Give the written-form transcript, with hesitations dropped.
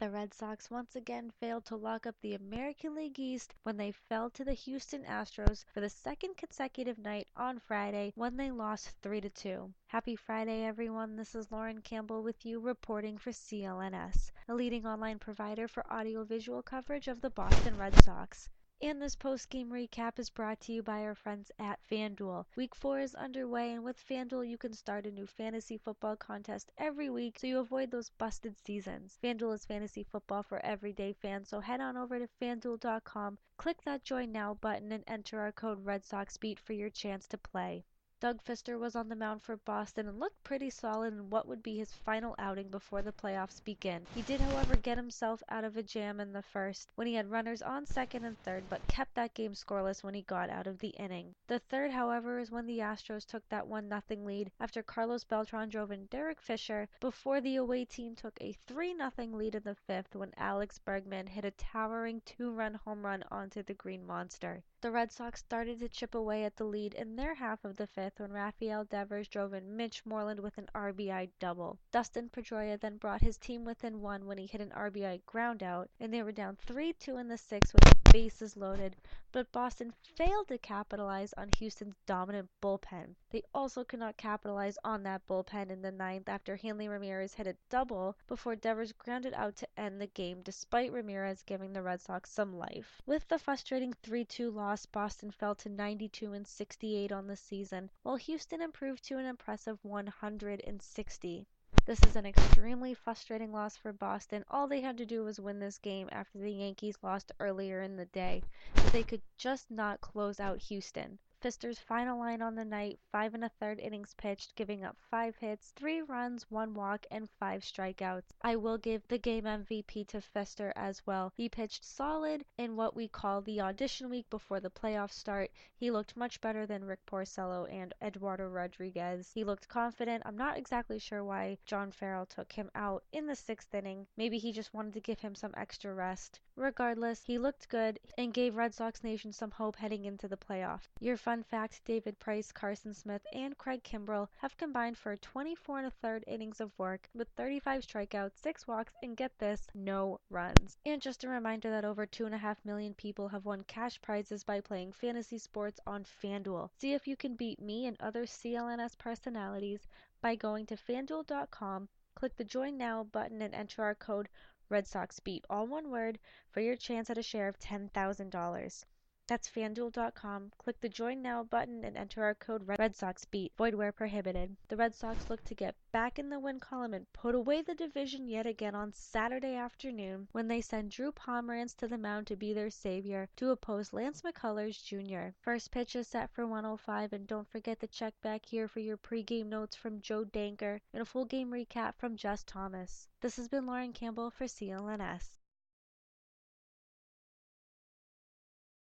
The Red Sox once again failed to lock up the American League East when they fell to the Houston Astros for the second consecutive night on Friday when they lost 3-2. Happy Friday, everyone. This is Lauren Campbell with you reporting for CLNS, a leading online provider for audiovisual coverage of the Boston Red Sox. And this post-game recap is brought to you by our friends at FanDuel. Week 4 is underway, and with FanDuel, you can start a new fantasy football contest every week so you avoid those busted seasons. FanDuel is fantasy football for everyday fans, so head on over to FanDuel.com, click that Join Now button, and enter our code RedSoxBeat for your chance to play. Doug Fister was on the mound for Boston and looked pretty solid in what would be his final outing before the playoffs begin. He did, however, get himself out of a jam in the first when he had runners on second and third, but kept that game scoreless when he got out of the inning. The third, however, is when the Astros took that 1-0 lead after Carlos Beltran drove in Derek Fisher before the away team took a 3-0 lead in the fifth when Alex Bergman hit a towering 2-run home run onto the Green Monster. The Red Sox started to chip away at the lead in their half of the fifth when Rafael Devers drove in Mitch Moreland with an RBI double. Dustin Pedroia then brought his team within one when he hit an RBI groundout, and they were down 3-2 in the sixth with the bases loaded, but Boston failed to capitalize on Houston's dominant bullpen. They also could not capitalize on that bullpen in the ninth after Hanley Ramirez hit a double before Devers grounded out to end the game despite Ramirez giving the Red Sox some life. With the frustrating 3-2 loss, Boston fell to 92-68 on the season, while Houston improved to an impressive 160. This is an extremely frustrating loss for Boston. All they had to do was win this game after the Yankees lost earlier in the day, but they could just not close out Houston. Fister's final line on the night, 5 1/3 innings pitched, giving up 5 hits, 3 runs, 1 walk, and 5 strikeouts. I will give the game MVP to Fister as well. He pitched solid in what we call the audition week before the playoffs start. He looked much better than Rick Porcello and Eduardo Rodriguez. He looked confident. I'm not exactly sure why John Farrell took him out in the 6th inning. Maybe he just wanted to give him some extra rest. Regardless, he looked good and gave Red Sox Nation some hope heading into the playoffs. Your fun fact, David Price, Carson Smith, and Craig Kimbrell have combined for 24 1/3 innings of work with 35 strikeouts, 6 walks, and get this, no runs. And just a reminder that over 2.5 million people have won cash prizes by playing fantasy sports on FanDuel. See if you can beat me and other CLNS personalities by going to FanDuel.com, click the Join Now button, and enter our code RedSoxBeat, all one word, for your chance at a share of $10,000. That's FanDuel.com. Click the Join Now button and enter our code RedSoxBeat. Void where prohibited. The Red Sox look to get back in the win column and put away the division yet again on Saturday afternoon when they send Drew Pomeranz to the mound to be their savior to oppose Lance McCullers Jr. First pitch is set for 1:05, and don't forget to check back here for your pregame notes from Joe Danker and a full game recap from Jess Thomas. This has been Lauren Campbell for CLNS.